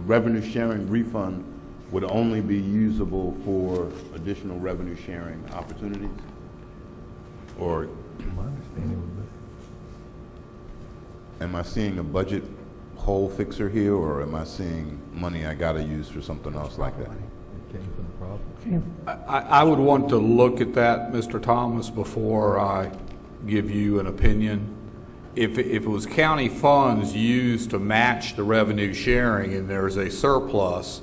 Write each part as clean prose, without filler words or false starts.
revenue sharing refund would only be usable for additional revenue sharing opportunities? Or My understanding would be. am I seeing a budget hole fixer here, or am I seeing money I gotta use for something else like that? It came from the problem. I would want to look at that, Mr. Thomas, before I give you an opinion. If it was county funds used to match the revenue sharing and there's a surplus,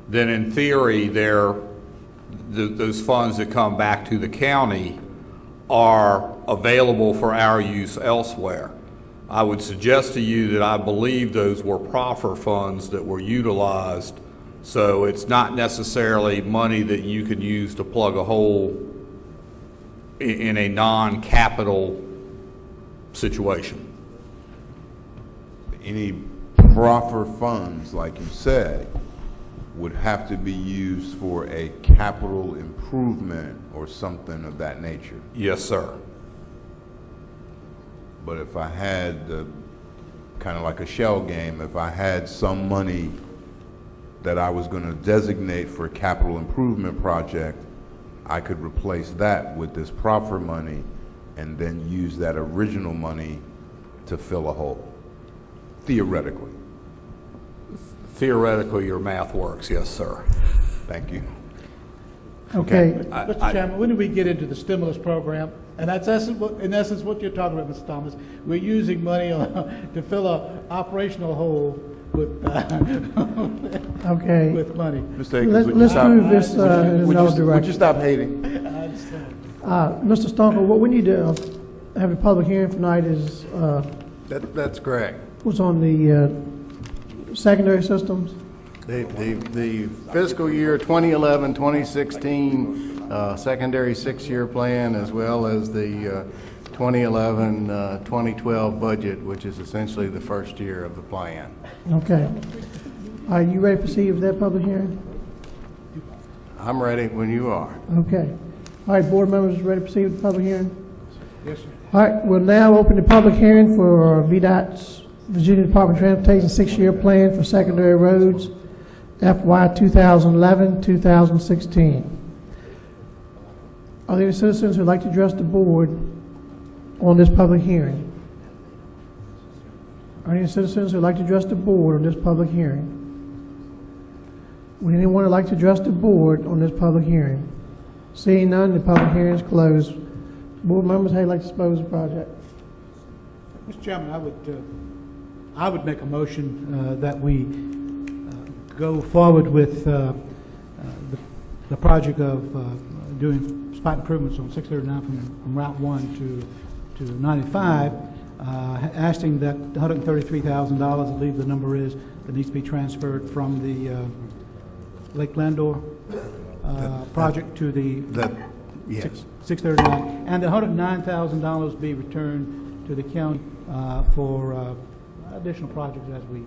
then in theory those funds that come back to the county are available for our use elsewhere. I would suggest to you that I believe those were proffer funds that were utilized, so it's not necessarily money that you could use to plug a hole in a non-capital situation. Any proffer funds, like you said, would have to be used for a capital improvement or something of that nature. Yes, sir. But if I had, kind of like a shell game, if I had some money that I was going to designate for a capital improvement project, I could replace that with this proffer money and then use that original money to fill a hole, theoretically. Theoretically, your math works, yes, sir. Thank you. Okay. Mr. Chairman, when do we get into the stimulus program? And that's in essence what you're talking about, Mr. Thomas. We're using money to fill an operational hole with Okay. with money. Mr. Akins, would you Let's stop- move this in another would you direction. stop hating? I understand. Mr. Stonker, what we need to have a public hearing tonight is That's correct. what's on the secondary systems. The fiscal year 2011, 2016 secondary six-year plan, as well as the 2011, 2012 budget, which is essentially the first year of the plan. Okay. Are you ready to proceed with that public hearing? I'm ready when you are. Okay. All right, board members ready to proceed with the public hearing? Yes, sir. All right, we'll now open the public hearing for VDOT's Virginia Department of Transportation six-year plan for secondary roads, FY 2011-2016. Are there any citizens who would like to address the board on this public hearing? Are there any citizens who would like to address the board on this public hearing? Would anyone like to address the board on this public hearing? Seeing none, the public hearing is closed. Board members, how do you like to dispose of the project? Mr. Chairman, I would make a motion that we go forward with the project of doing spot improvements on 639 from Route 1 to 95, asking that $133,000, I believe the number is, that needs to be transferred from the Lake Landor project to the Yes. 639, and the $109,000 be returned to the county for additional projects as we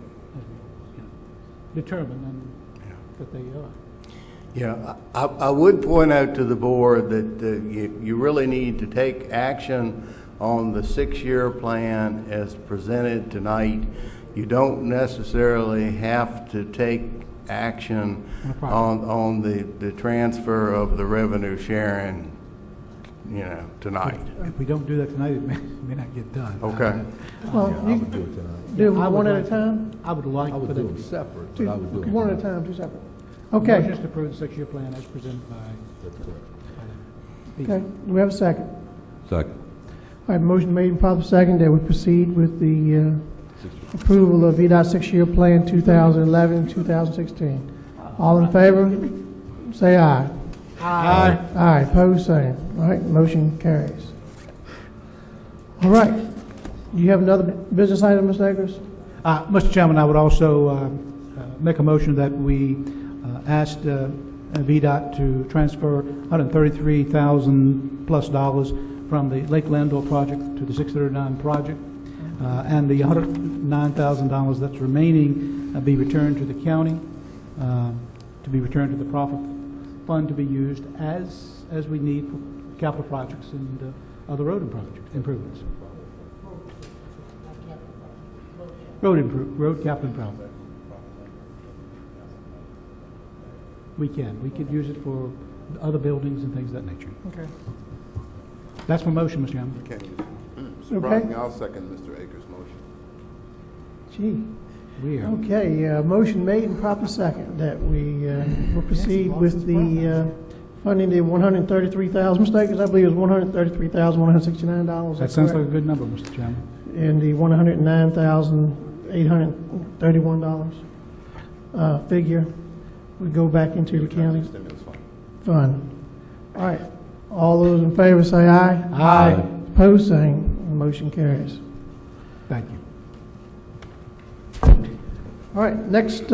determine that they are. Yeah, I would point out to the board that you really need to take action on the six-year plan as presented tonight. You don't necessarily have to take action on the transfer of the revenue sharing, tonight. If we don't do that tonight, it may not get done. Okay. Well, I you would do it tonight. do I would one at a like- time? I would like I would for do the them separate, but I would do them. One at a time, two separate. motions Okay. to approve the six-year plan as presented by That's correct. Okay. Do we have a second? Second. All right, motion made and properly second that we proceed with the approval of VDOT six-year plan 2011-2016. All in favor? Say aye. Aye. Aye, opposed, same. All right, motion carries. All right. Do you have another business item, Mr. Akers? Mr. Chairman, I would also make a motion that we ask VDOT to transfer $133,000 plus from the Lake Landor project to the 639 project, and the $109,000 that's remaining be returned to the county, to be returned to the profit fund to be used as we need for capital projects and other road improvements. Road capital improvement. We can. We could use it for other buildings and things of that nature. Okay. That's my motion, Mr. Chairman. Okay. Surprisingly, I'll second Mr. Akers' motion. Gee. We are. Okay, motion made and properly second that we will proceed with the funding the $133,000, Mr. Akers, I believe it was $133,169. That sounds like a good number, Mr. Chairman. And the $109,831 figure would go back into the county Stimulus fund. fund. All right, all those in favor say aye. Aye. Opposed, same. Motion carries. Thank you. All right, next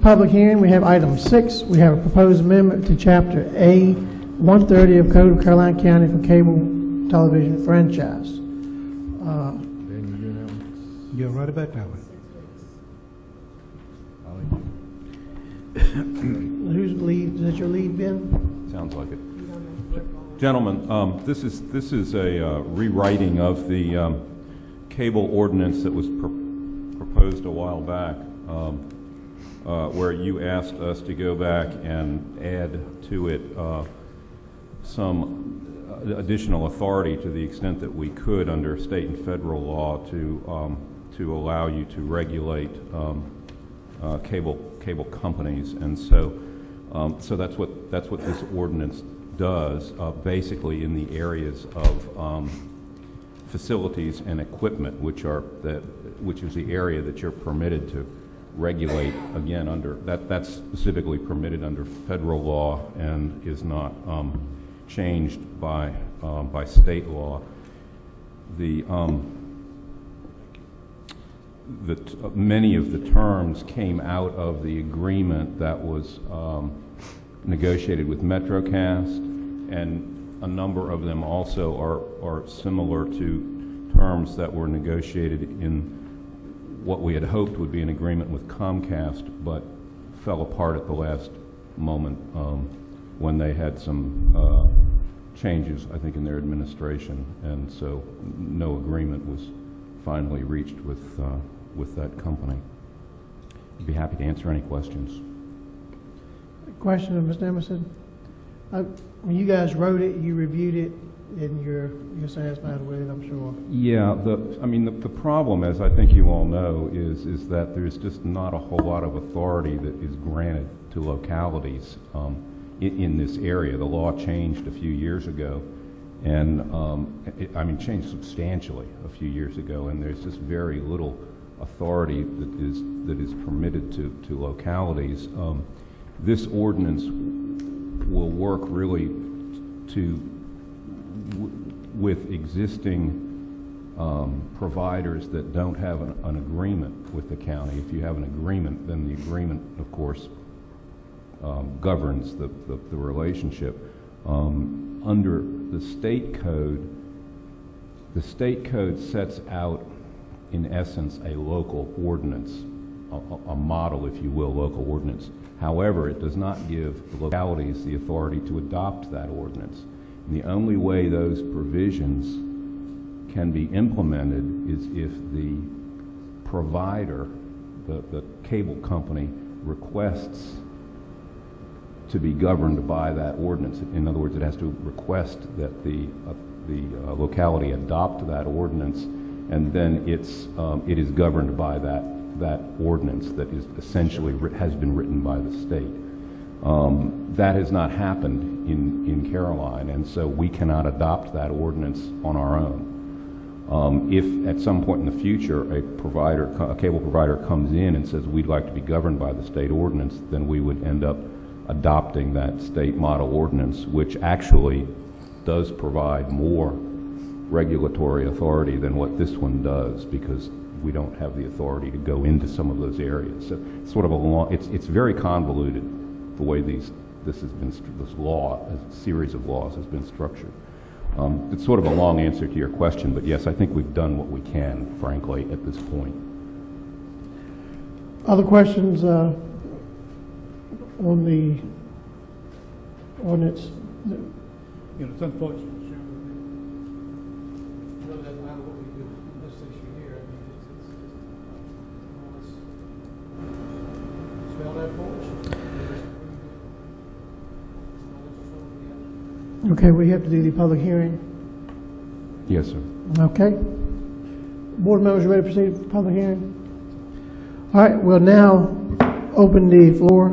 public hearing, we have item 6. We have a proposed amendment to Chapter A 130 of Code of Caroline County for cable television franchise. You're right about that one. Who's the lead? Is that your lead, Ben? Sounds like it. Gentlemen, this is a rewriting of the cable ordinance that was proposed a while back, where you asked us to go back and add to it some additional authority to the extent that we could under state and federal law to allow you to regulate cable companies, and so that's what this ordinance does, basically in the areas of facilities and equipment, which is the area that you're permitted to regulate. Again, that's specifically permitted under federal law and is not changed by state law. Many of the terms came out of the agreement that was negotiated with MetroCast, and a number of them also are similar to terms that were negotiated in what we had hoped would be an agreement with Comcast, but fell apart at the last moment when they had some changes, I think, in their administration, and so no agreement was finally reached with that company. I'd be happy to answer any questions. Question of Mr. Emerson. When you guys wrote it, you reviewed it, and you're satisfied with it, I'm sure. Yeah, the problem, as I think you all know, is that there's just not a whole lot of authority that is granted to localities in this area. The law changed a few years ago, and changed substantially a few years ago, and there's just very little authority that is permitted to localities. This ordinance will work really with existing providers that don't have an agreement with the county. If you have an agreement, then the agreement, of course, governs the relationship. Under the state code sets out, in essence, a local ordinance, a model, if you will, local ordinance. However, it does not give the localities the authority to adopt that ordinance. And the only way those provisions can be implemented is if the provider, the cable company, requests to be governed by that ordinance. In other words, it has to request that the locality adopt that ordinance, and then it is governed by that ordinance that is essentially has been written by the state. That has not happened in Caroline, and so we cannot adopt that ordinance on our own. If at some point in the future a cable provider comes in and says we'd like to be governed by the state ordinance, then we would end up adopting that state model ordinance, which actually does provide more regulatory authority than what this one does, because we don't have the authority to go into some of those areas. So it's sort of it's very convoluted the way this law, a series of laws, has been structured. It's sort of a long answer to your question, but yes, I think we've done what we can, frankly, at this point. Other questions on the ordinance? It's unfortunate, Mr. Chairman. It really doesn't matter what we do in this issue here. I mean, it's spell that for us. Okay, we have to do the public hearing. Yes, sir. Okay. Board members ready to proceed with the public hearing? All right, we'll now open the floor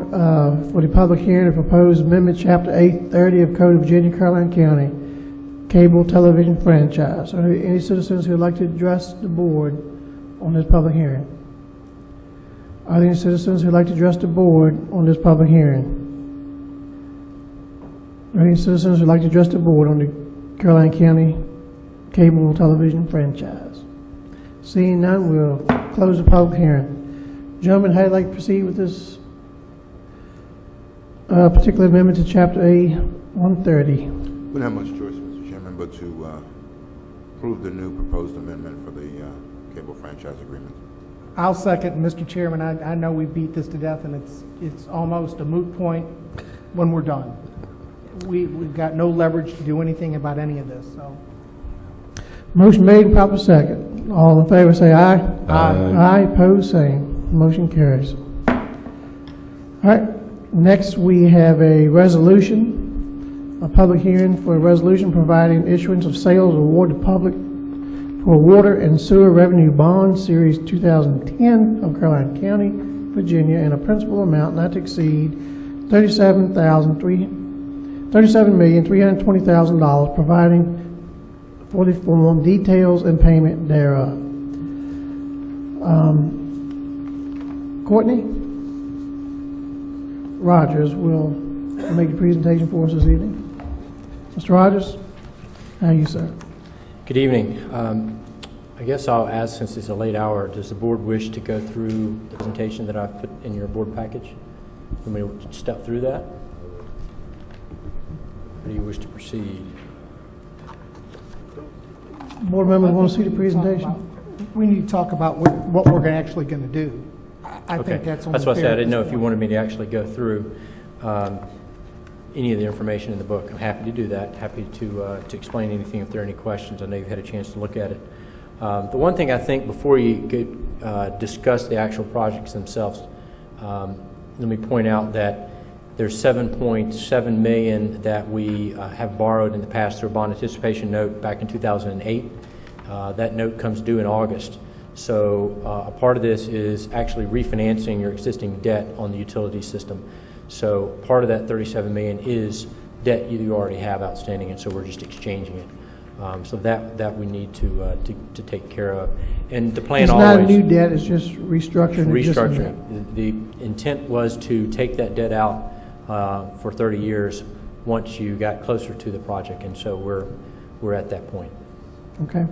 for the public hearing of proposed amendment, Chapter 830 of Code of Virginia, Caroline County, cable television franchise. Are there any citizens who would like to address the board on this public hearing? Are there any citizens who would like to address the board on this public hearing? Are there any citizens who would like to address the board on the Caroline County cable television franchise? Seeing none, we'll close the public hearing. Gentlemen, how would you like to proceed with this particular amendment to Chapter A 130? We don't have much choice, Mr. Chairman, but to approve the new proposed amendment for the cable franchise agreement. I'll second, Mr. Chairman. I know we beat this to death, and it's almost a moot point when we're done. We've got no leverage to do anything about any of this, so. Motion made, proper second. All in favor say aye. Aye. Aye, opposed, same. Motion carries. All right, next we have a resolution, a public hearing for a resolution providing issuance of sales award to public for water and sewer revenue bond series 2010 of Caroline County, Virginia, in a principal amount not to exceed $37,320,000, providing for the form, details, and payment thereof. Courtney Rogers will make the presentation for us this evening. Mr. Rogers, how are you, sir? Good evening. I guess I'll ask, since it's a late hour, does the board wish to go through the presentation that I've put in your board package? Want me to step through that? Or do you wish to proceed? Board members want to see the presentation? We need to talk about what we're actually going to do. I Okay. think that's only That's what I fair said. I at didn't this know if you point. wanted me to actually go through any of the information in the book. I'm happy to do that. Happy to explain anything if there are any questions. I know you've had a chance to look at it. The one thing I think before you discuss the actual projects themselves, let me point out that there's $7.7 million that we have borrowed in the past through a bond anticipation note back in 2008. That note comes due in August. So a part of this is actually refinancing your existing debt on the utility system. So part of that $37 million is debt you already have outstanding, and so we're just exchanging it. So that we need to take care of. And the plan It's always... not a new debt, it's just restructuring. Restructuring. The intent was to take that debt out for 30 years once you got closer to the project, and so we're at that point. Okay.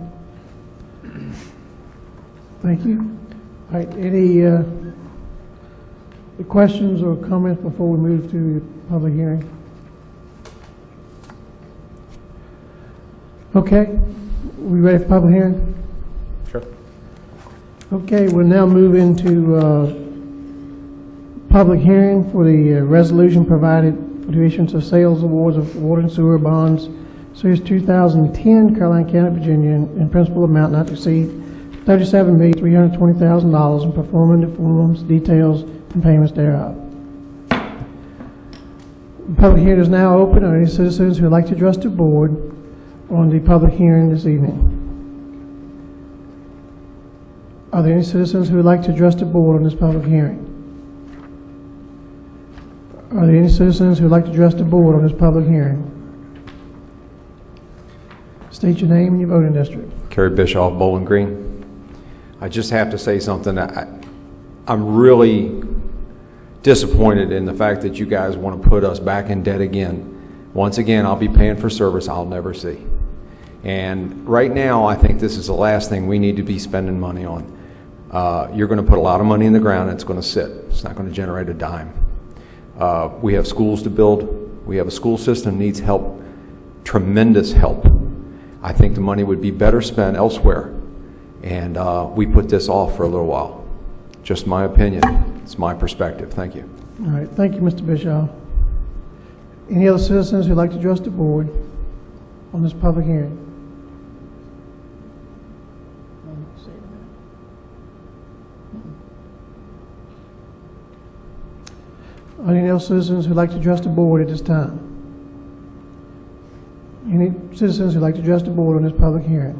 Thank you. All right, any questions or comments before we move to the public hearing? Okay, we ready for public hearing? Sure. Okay, we'll now move into public hearing for the resolution provided for the issuance of sales awards of water and sewer bonds, Series 2010, Caroline County, Virginia, in principal amount not to exceed $37,320,000, and performing the forms, details, and payments thereof. The public hearing is now open. Are there any citizens who would like to address the board on the public hearing this evening? Are there any citizens who would like to address the board on this public hearing? Are there any citizens who would like to address the board on this public hearing? State your name and your voting district. Kerry Bischoff, Bowling Green. I just have to say something. I'm really disappointed in the fact that you guys want to put us back in debt again. Once again, I'll be paying for service I'll never see. And right now, I think this is the last thing we need to be spending money on. You're going to put a lot of money in the ground and it's going to sit. It's not going to generate a dime. We have schools to build. We have a school system that needs help, tremendous help. I think the money would be better spent elsewhere. And we put this off for a little while. Just my opinion. It's my perspective. Thank you. All right, thank you, Mr. Bischoff. Any other citizens who'd like to address the board on this public hearing? Are there any other citizens who'd like to address the board at this time? any citizens who'd like to address the board on this public hearing?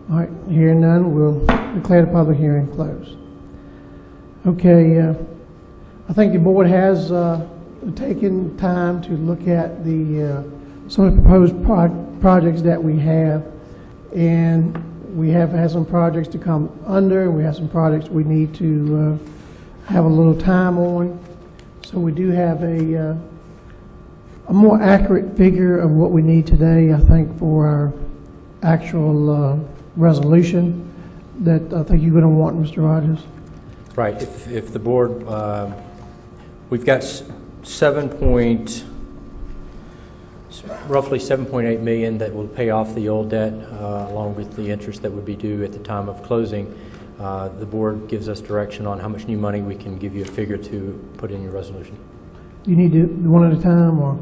All right, hearing none, we'll declare the public hearing closed. Okay, I think the board has taken time to look at the some of the proposed projects that we have, and we have had some projects to come under, and we have some projects we need to have a little time on. So we do have a more accurate figure of what we need today, I think, for our actual resolution that I think you're going to want, Mr. Rogers. Right. If the board, we've got roughly 7.8 million that will pay off the old debt, along with the interest that would be due at the time of closing. The board gives us direction on how much new money we can give you a figure to put in your resolution. You need to do one at a time, or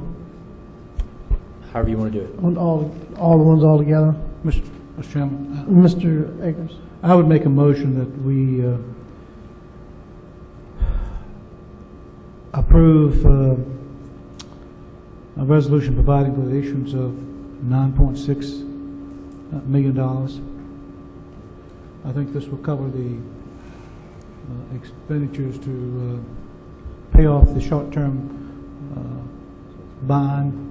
however you want to do it. want all the ones all together? Mr. Chairman, Mr. Akers. I would make a motion that we approve a resolution providing for the issuance of $9.6 million. I think this will cover the expenditures to pay off the short-term bond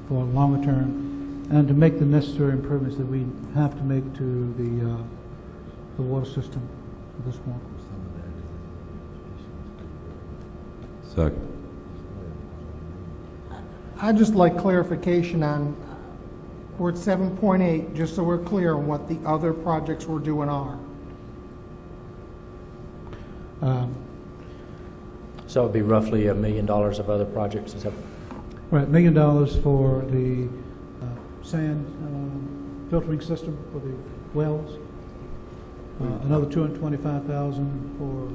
for longer term, and to make the necessary improvements that we have to make to the water system at this point. Second. I'd just like clarification on, we're at 7.8, just so we're clear on what the other projects we're doing are. So it would be roughly $1 million of other projects. Is that Right, $1 million for the sand filtering system for the wells. Another $225,000 for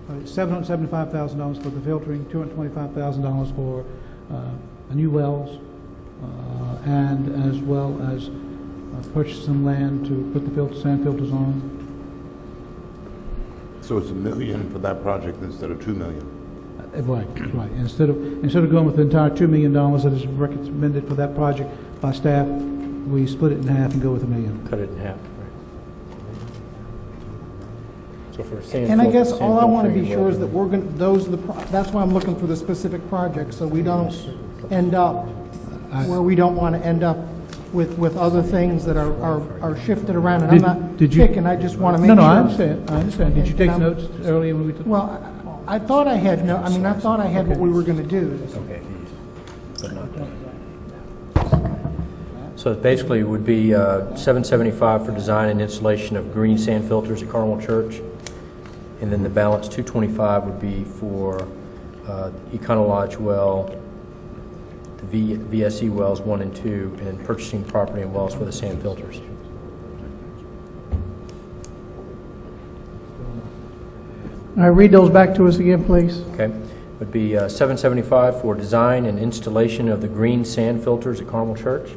$775,000 for the filtering, $225,000 for new wells, and as well as purchase some land to put the sand filters on. So it's $1 million for that project instead of $2 million? Right, right. Instead of going with the entire $2 million that is recommended for that project by staff, we split it in half and go with $1 million. cut it in half? Right. So for sand And I guess sand all I want to be filtering, sure is that we're going, that's why I'm looking for the specific projects, so we don't end up where we don't want to end up with other things that are shifted around. And I'm not picking, I just want to make sure. No, I understand. Did you take notes earlier when we took? Well, I thought I had I thought I had what we were going to do. Okay. So basically, it would be $775 for design and installation of green sand filters at Carmel Church, and then the balance $225 would be for Econo Lodge well, the VSE wells 1 and 2, and purchasing property and wells for the sand filters. All right, read those back to us again, please. Okay, would be $775 for design and installation of the green sand filters at Carmel Church,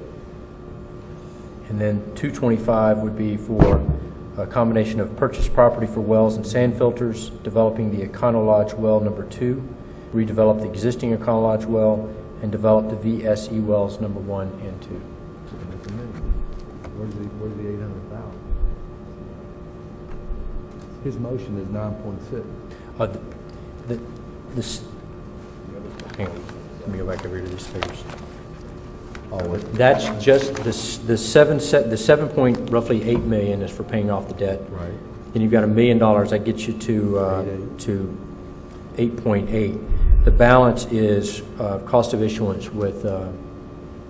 and then $225 would be for a combination of purchased property for wells and sand filters, developing the Econo Lodge well number 2, redevelop the existing Econo Lodge well, and develop the VSE wells number 1 and 2. Where's the 800,000? His motion is 9.6. Hang on, let me go back and read these figures. Oh, That's just the 7.8 million is for paying off the debt. right. Then you've got $1 million that gets you to 8.8. The balance is cost of issuance with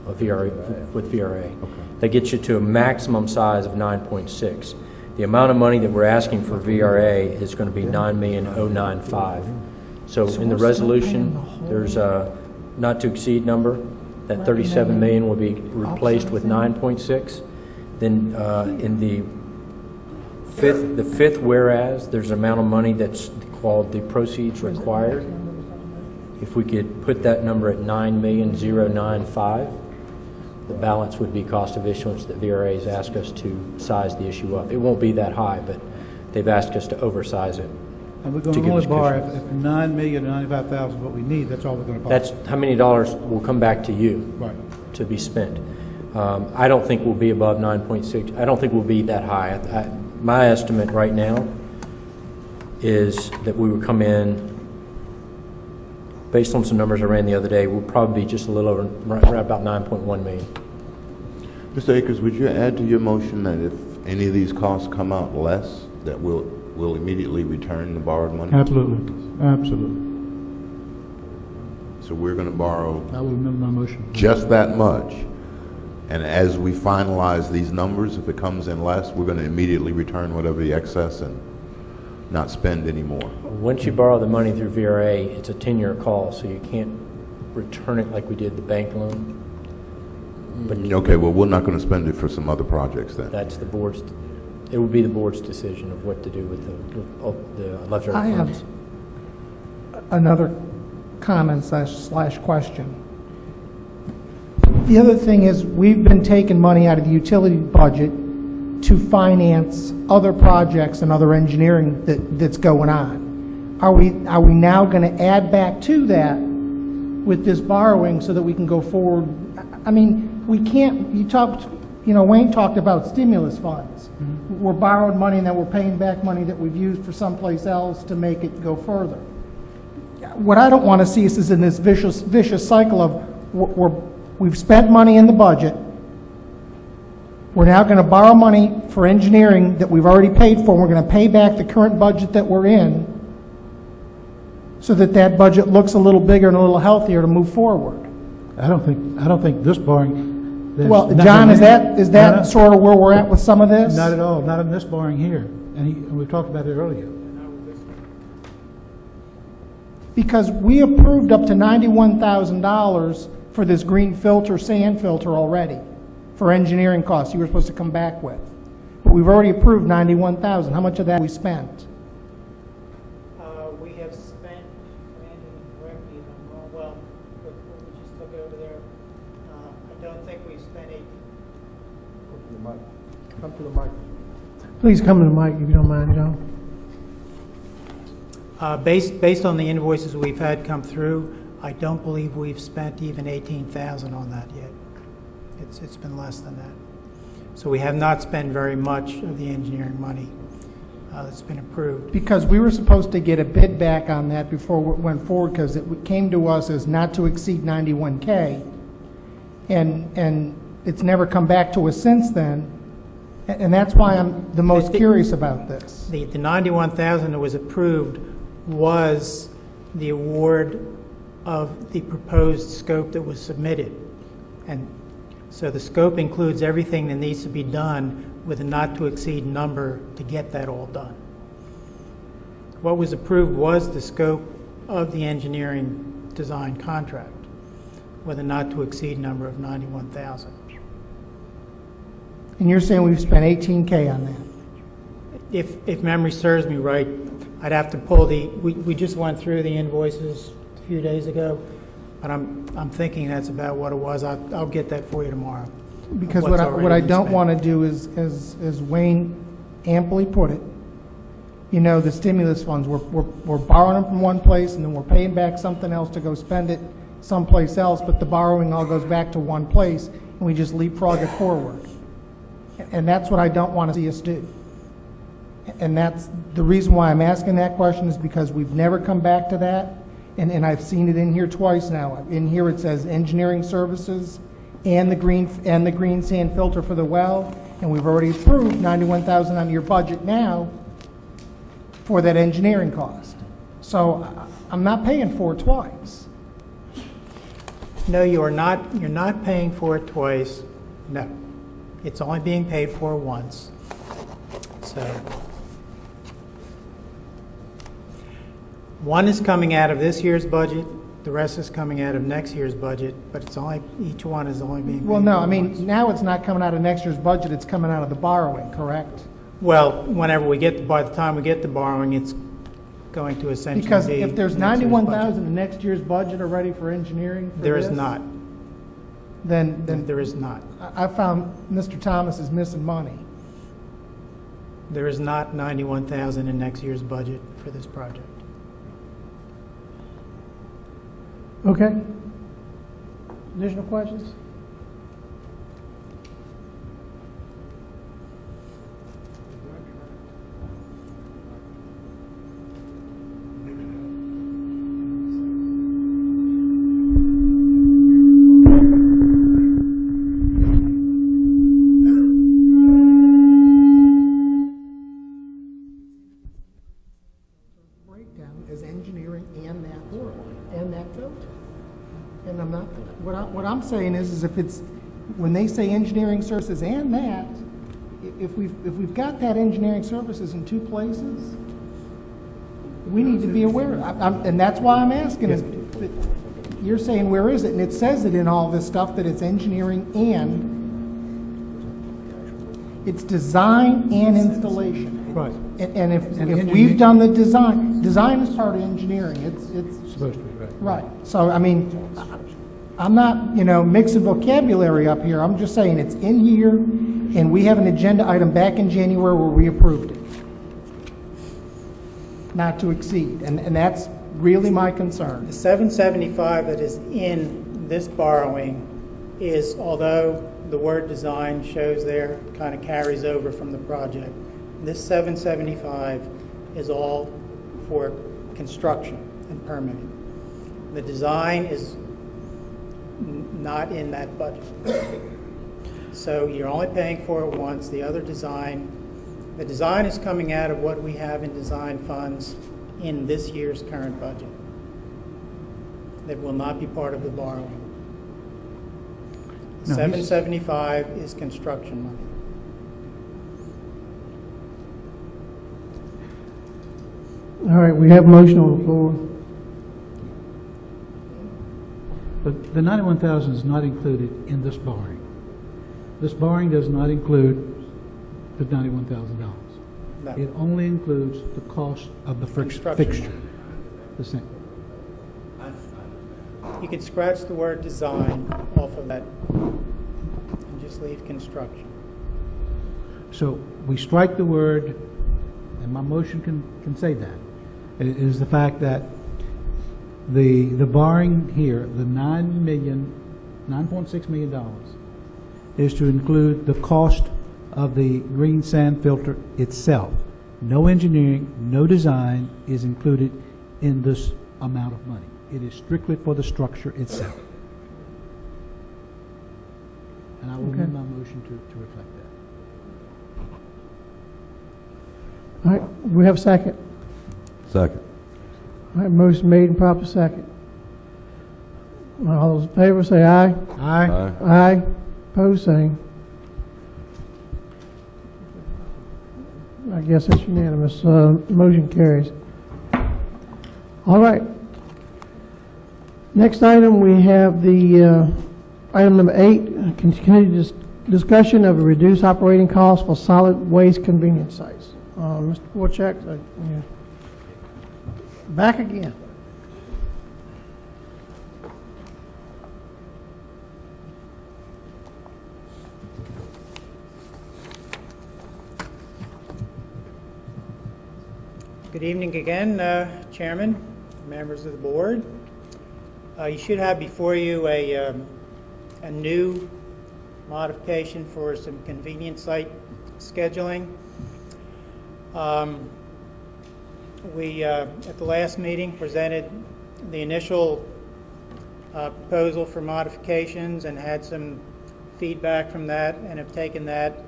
VRA. Okay. That gets you to a maximum size of 9.6. The amount of money that we're asking for VRA is going to be $9,095,000. So in the resolution, there's a not to exceed number. That 37 million will be replaced with 9.6. Then in the fifth whereas, there's an amount of money that's called the proceeds required. If we could put that number at 9,095,000, the balance would be cost of issuance that VRA has asked us to size the issue up. It won't be that high, but they've asked us to oversize it. And we're going To to get only the borrow commissioners. if 9 million or 95,000 is what we need, that's all we're going to borrow. That's how many dollars will come back to you Right. to be spent. I don't think we'll be above 9.6. I don't think we'll be that high. My estimate right now is that we would come in, based on some numbers I ran the other day, we'll probably be just a little over, right about 9.1 million. Mr. Akers, would you add to your motion that if any of these costs come out less, that we'll immediately return the borrowed money? Absolutely, absolutely. So we're going to borrow I will amend my motion. just that much, and as we finalize these numbers, if it comes in less, we're going to immediately return whatever the excess and not spend any more. Once you borrow the money through VRA, it's a 10-year call, so you can't return it like we did the bank loan. But Okay, well, we're not going to spend it for some other projects then. that's the board's, it would be the board's decision of what to do with the leftover I have funds. another comment slash question. The other thing is, we've been taking money out of the utility budget to finance other projects and other engineering that's going on. Are we now going to add back to that with this borrowing so that we can go forward? I mean, we can't, Wayne talked about stimulus funds. We're borrowing money and then we're paying back money that we've used for someplace else to make it go further. What I don't want to see is in this vicious cycle of we've spent money in the budget. We're now going to borrow money for engineering that we've already paid for. We're going to pay back the current budget that we're in so that budget looks a little bigger and a little healthier to move forward. I don't think this borrowing. there's Well, nothing John, is in that No, no. sort of where we're at with some of this? Not at all, not in this borrowing here. And we've talked about it earlier. Because we approved up to $91,000 for this green filter, sand filter already, for engineering costs you were supposed to come back with. But we've already approved $91,000. How much of that we spent? We have spent, Brandon, correct me if I'm wrong, well, what we just took over there, I don't think we've spent Come to the mic. Please come to the mic if you don't mind, John. based on the invoices we've had come through, I don't believe we've spent even 18,000 on that yet. It's been less than that. So we have not spent very much of the engineering money that's been approved. Because we were supposed to get a bid back on that before we went forward, because it came to us as not to exceed 91K. And it's never come back to us since then. And that's why I'm the most curious about this. The 91,000 that was approved was the award of the proposed scope that was submitted. And so the scope includes everything that needs to be done with a not-to-exceed number to get that all done. What was approved was the scope of the engineering design contract with a not-to-exceed number of 91,000. And you're saying we've spent 18K on that? If memory serves me right, I'd have to pull we just went through the invoices a few days ago, but I'm thinking that's about what it was. I'll get that for you tomorrow. Because What's what already I been don't spent. want to do is, as Wayne amply put it, the stimulus funds, we're borrowing them from one place and then we're paying back something else to go spend it someplace else, but the borrowing all goes back to one place and we just leapfrog it forward. And that's what I don't want to see us do. And that's the reason why I'm asking that question, is because we've never come back to that. And I've seen it in here twice now. In here it says engineering services and the green sand filter for the well, and we've already approved 91,000 on your budget now for that engineering cost. So I'm not paying for it twice. No, you're not paying for it twice. No. It's only being paid for once. So one is coming out of this year's budget, the rest is coming out of next year's budget, but each one is only being paid Well, no, for I mean, once. now it's not coming out of next year's budget, it's coming out of the borrowing, correct? Well, by the time we get the borrowing, it's going to essentially Because be if there's next year's budget. 91,000 in next year's budget already for engineering for There is this, not. Then There is not. I found Mr. Thomas is missing money. There is not 91,000 in next year's budget for this project. Okay. Additional questions? Breakdown is engineering and that work, and that filter. And I'm not, what I'm saying is if it's, when they say engineering services and that, if we've got that engineering services in two places, we need to be aware, and that's why I'm asking, is you're saying where is it? And it says it in all this stuff that it's engineering and, it's design and installation. Right. And if we've done the design is part of engineering, it's Supposed to be, right. right. So, I mean, I'm not, mixing vocabulary up here. I'm just saying it's in here, and we have an agenda item back in January where we approved it. Not to exceed, and that's really my concern. The 775 that is in this borrowing is, although the word design shows there, kind of carries over from the project, this 775 is all for construction and permitting. The design is not in that budget. So you're only paying for it once. The other design, the design is coming out of what we have in design funds in this year's current budget. That will not be part of the borrowing. No, 775 is construction money. All right, we have motion on the floor. But the 91,000 is not included in this borrowing. This borrowing does not include the $91,000. No. It only includes the cost of the Construction. fixture. The same. You could scratch the word design off of that and just leave construction. So we strike the word, and my motion can say that. It is the fact that the borrowing here, the $9.6 million, is to include the cost of the green sand filter itself. No engineering, no design is included in this amount of money. It is strictly for the structure itself. And I will amend my motion to reflect that. All right, we have a second. Second. All right, motion made and proper second. All those in favor say aye. Aye. Aye. Opposed, same. I guess that's unanimous. Motion carries. All right. Next item, we have the item number 8, continued discussion of a reduced operating cost for solid waste convenience sites. Mr. Warchek, yeah. Back again. Good evening again, Chairman, members of the board. You should have before you a new modification for some convenience site scheduling. We, at the last meeting, presented the initial proposal for modifications and had some feedback from that, and have taken that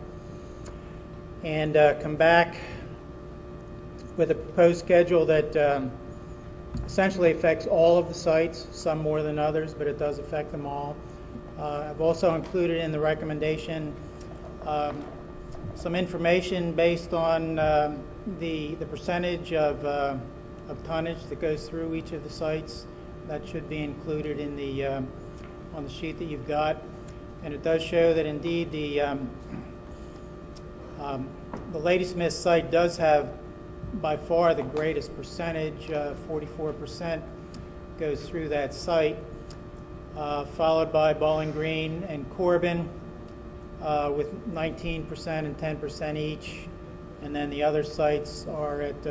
and come back with a proposed schedule that essentially affects all of the sites, some more than others, but it does affect them all. I've also included in the recommendation some information based on the percentage of tonnage that goes through each of the sites. That should be included in the on the sheet that you've got, and it does show that indeed the Ladysmith site does have by far the greatest percentage. 44% goes through that site, followed by Bowling Green and Corbin with 19% and 10% each, and then the other sites are at